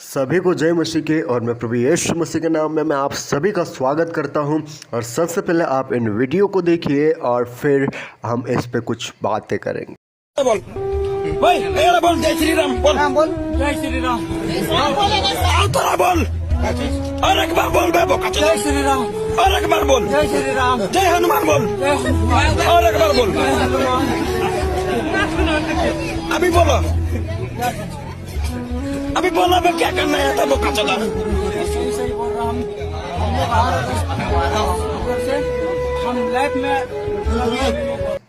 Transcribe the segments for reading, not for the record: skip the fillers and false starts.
सभी को जय मसीह के और मैं प्रभु यीशु मसीह के नाम में मैं आप सभी का स्वागत करता हूं। और सबसे पहले आप इन वीडियो को देखिए और फिर हम इस पे कुछ बातें करेंगे। बोल भाई मेरा बोल जय श्री राम बोल बोल जय श्री राम तेरा बोल और एक बार बोल बेबो का जय श्री राम और एक बार बोल जय श्री राम जय हनुमान बोल और एक बार बोल अभी बोलो अभी बोला मैं क्या करना है तब का चला सही बोल रहा हम लाइफ में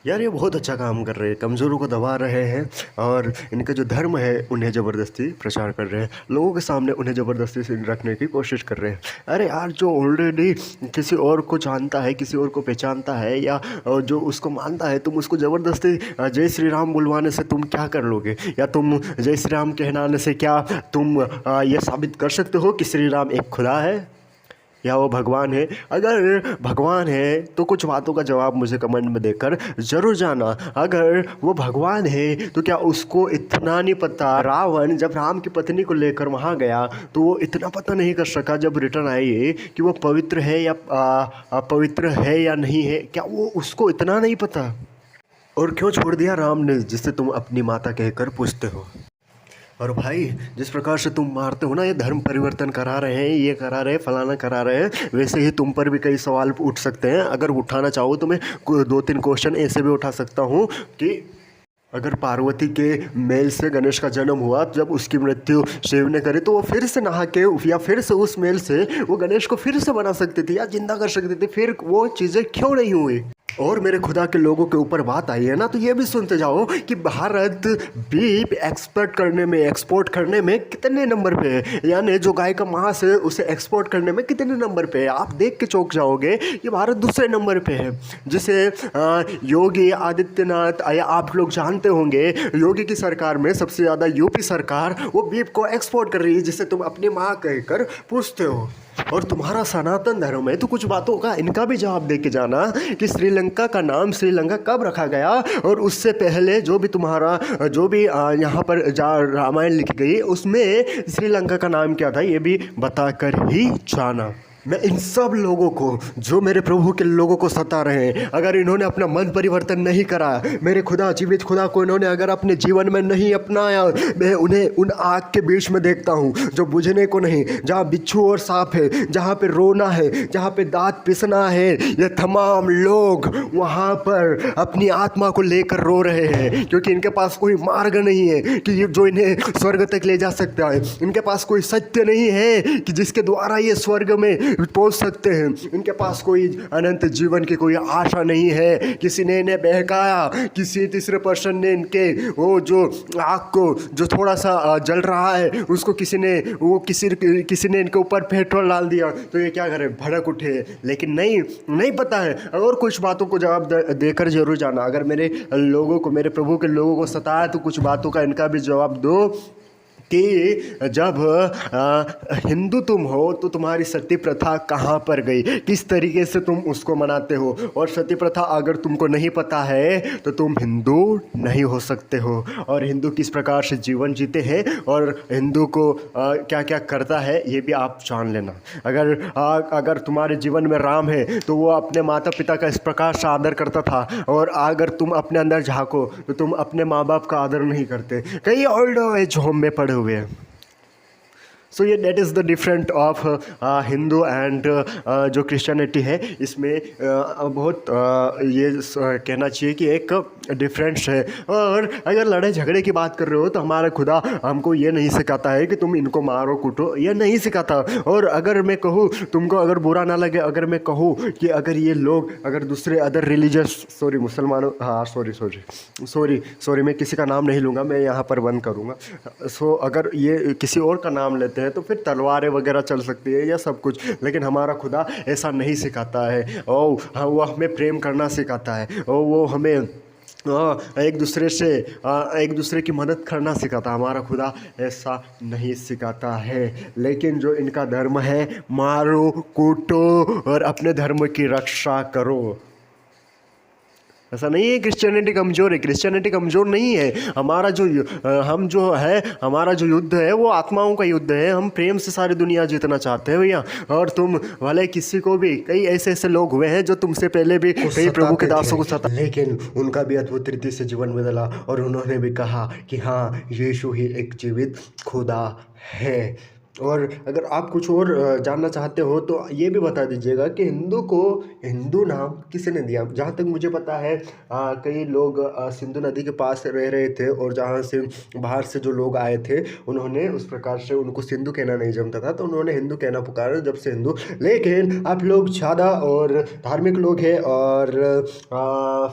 यार ये बहुत अच्छा काम कर रहे हैं, कमज़ोरों को दबा रहे हैं और इनका जो धर्म है उन्हें ज़बरदस्ती प्रचार कर रहे हैं, लोगों के सामने उन्हें ज़बरदस्ती से रखने की कोशिश कर रहे हैं। अरे यार, जो ऑलरेडी किसी और को जानता है, किसी और को पहचानता है या जो उसको मानता है, तुम उसको ज़बरदस्ती जय श्री राम बुलवाने से तुम क्या कर लोगे? या तुम जय श्री राम कहनाने से क्या तुम ये साबित कर सकते हो कि श्री राम एक खुदा है या वो भगवान है? अगर भगवान है तो कुछ बातों का जवाब मुझे कमेंट में देकर ज़रूर जाना। अगर वो भगवान है तो क्या उसको इतना नहीं पता? रावण जब राम की पत्नी को लेकर वहाँ गया तो वो इतना पता नहीं कर सका जब रिटर्न आई कि वो पवित्र है या पवित्र है या नहीं है? क्या वो उसको इतना नहीं पता? और क्यों छोड़ दिया राम ने, जिससे तुम अपनी माता कहकर पूछते हो? और भाई, जिस प्रकार से तुम मारते हो ना, ये धर्म परिवर्तन करा रहे हैं, ये करा रहे हैं, फलाना करा रहे हैं, वैसे ही तुम पर भी कई सवाल उठ सकते हैं। अगर उठाना चाहो तो मैं 2-3 क्वेश्चन ऐसे भी उठा सकता हूँ कि अगर पार्वती के मेल से गणेश का जन्म हुआ, तो जब उसकी मृत्यु शिव ने करी तो वो फिर से नहा के या फिर से उस मेल से वो गणेश को फिर से बना सकते थे या जिंदा कर सकते थे, फिर वो चीज़ें क्यों नहीं हुई? और मेरे खुदा के लोगों के ऊपर बात आई है ना, तो ये भी सुनते जाओ कि भारत बीफ एक्सपोर्ट करने में कितने नंबर पे है, यानी जो गाय का मांस है उसे एक्सपोर्ट करने में कितने नंबर पे है। आप देख के चौंक जाओगे कि भारत दूसरे नंबर पे है, जिसे योगी आदित्यनाथ या आप लोग जानते होंगे, योगी की सरकार में सबसे ज़्यादा यूपी सरकार वो बीफ को एक्सपोर्ट कर रही है, जिसे तुम अपनी माँ कहकर पूछते हो। और तुम्हारा सनातन धर्म है तो कुछ बातों का इनका भी जवाब दे के जाना कि श्रीलंका का नाम श्रीलंका कब रखा गया, और उससे पहले जो भी यहाँ पर रामायण लिखी गई उसमें श्रीलंका का नाम क्या था, ये भी बताकर ही जाना। मैं इन सब लोगों को, जो मेरे प्रभु के लोगों को सता रहे हैं, अगर इन्होंने अपना मन परिवर्तन नहीं करा, मेरे खुदा जीवित खुदा को इन्होंने अगर अपने जीवन में नहीं अपनाया, मैं उन्हें उन आग के बीच में देखता हूँ जो बुझने को नहीं, जहाँ बिच्छू और सांप है, जहाँ पे रोना है, जहाँ पे दांत पिसना है, ये तमाम लोग वहाँ पर अपनी आत्मा को लेकर रो रहे हैं, क्योंकि इनके पास कोई मार्ग नहीं है कि ये जो इन्हें स्वर्ग तक ले जा सकता है। इनके पास कोई सत्य नहीं है कि जिसके द्वारा ये स्वर्ग में पहुंच सकते हैं। इनके पास कोई अनंत जीवन की कोई आशा नहीं है। किसी ने इन्हें बहकाया, किसी तीसरे पर्सन ने इनके वो जो आग को जो थोड़ा सा जल रहा है उसको किसी ने इनके ऊपर पेट्रोल डाल दिया, तो ये क्या करे, भड़क उठे। लेकिन नहीं पता है। और कुछ बातों को जवाब देकर जरूर जाना। अगर मेरे लोगों को, मेरे प्रभु के लोगों को सताया तो कुछ बातों का इनका भी जवाब दो कि जब हिंदू तुम हो तो तुम्हारी सती प्रथा कहाँ पर गई, किस तरीके से तुम उसको मनाते हो। और सती प्रथा अगर तुमको नहीं पता है तो तुम हिंदू नहीं हो सकते हो। और हिंदू किस प्रकार से जीवन जीते हैं और हिंदू को क्या क्या करता है ये भी आप जान लेना। अगर तुम्हारे जीवन में राम है तो वो अपने माता पिता का इस प्रकार से आदर करता था, और अगर तुम अपने अंदर झाँको तो तुम अपने माँ बाप का आदर नहीं करते। कई ओल्ड एज होम में पड़े हुए हैं। सो ये that is the different of Hindu and जो क्रिश्चियनिटी है, इसमें बहुत ये कहना चाहिए कि एक डिफरेंस है। और अगर लड़ाई झगड़े की बात कर रहे हो तो हमारा खुदा हमको ये नहीं सिखाता है कि तुम इनको मारो कूटो, ये नहीं सिखाता। और अगर मैं कहूँ, तुमको अगर बुरा ना लगे, अगर मैं कहूँ कि अगर ये लोग अगर दूसरे अदर रिलीजियस मुसलमानों, हाँ सॉरी मैं किसी का नाम नहीं लूँगा, मैं यहाँ पर बंद करूँगा। सो अगर ये किसी और का नाम लेते हैं तो फिर तलवारें वगैरह चल सकती है या सब कुछ, लेकिन हमारा खुदा ऐसा नहीं सिखाता है। वो हमें प्रेम करना सिखाता है, वो हमें एक दूसरे की मदद करना सिखाता। हमारा खुदा ऐसा नहीं सिखाता है। लेकिन जो इनका धर्म है, मारो कूटो और अपने धर्म की रक्षा करो। ऐसा नहीं है क्रिश्चियनिटी कमज़ोर है, क्रिश्चियनिटी कमज़ोर नहीं है। हमारा जो हम जो है हमारा जो युद्ध है वो आत्माओं का युद्ध है। हम प्रेम से सारी दुनिया जीतना चाहते हैं भैया। और तुम भले किसी को भी, कई ऐसे ऐसे लोग हुए हैं जो तुमसे पहले भी कई प्रभु के दासों को सता, लेकिन उनका भी अद्भुत रीति से जीवन बदला और उन्होंने भी कहा कि हाँ यीशु ही एक जीवित खुदा है। और अगर आप कुछ और जानना चाहते हो तो ये भी बता दीजिएगा कि हिंदू को हिंदू नाम किसने दिया। जहाँ तक मुझे पता है कई लोग सिंधु नदी के पास रह रहे थे और जहाँ से बाहर से जो लोग आए थे उन्होंने उस प्रकार से, उनको सिंधु कहना नहीं जमता था तो उन्होंने हिंदू कहना पुकारा जब से हिंदू। लेकिन आप लोग ज़्यादा और धार्मिक लोग हैं और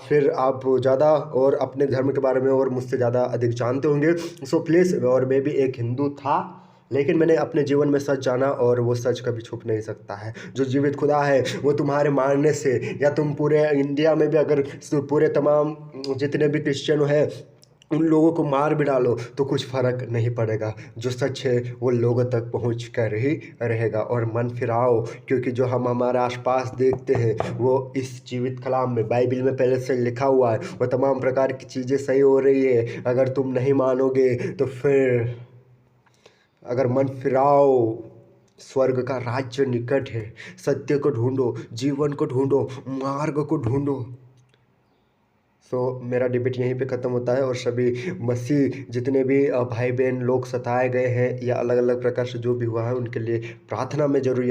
फिर आप ज़्यादा और अपने धर्म के बारे में और मुझसे ज़्यादा अधिक जानते होंगे। सो प्लीज़, और मैं भी एक हिंदू था लेकिन मैंने अपने जीवन में सच जाना और वो सच कभी छुप नहीं सकता है। जो जीवित खुदा है वो तुम्हारे मारने से, या तुम पूरे इंडिया में भी अगर पूरे तमाम जितने भी क्रिश्चियन हैं उन लोगों को मार भी डालो तो कुछ फ़र्क नहीं पड़ेगा। जो सच है वो लोगों तक पहुंच कर ही रहेगा। और मन फिराओ, क्योंकि जो हम हमारे आसपास देखते हैं वो इस जीवित कलाम में, बाइबल में पहले से लिखा हुआ है, वो तमाम प्रकार की चीज़ें सही हो रही है। अगर तुम नहीं मानोगे तो फिर अगर मन फिराओ, स्वर्ग का राज्य निकट है। सत्य को ढूंढो, जीवन को ढूंढो, मार्ग को ढूंढो। मेरा डिबेट यहीं पे ख़त्म होता है। और सभी मसीह जितने भी भाई बहन लोग सताए गए हैं या अलग अलग प्रकार से जो भी हुआ है उनके लिए प्रार्थना में जरूर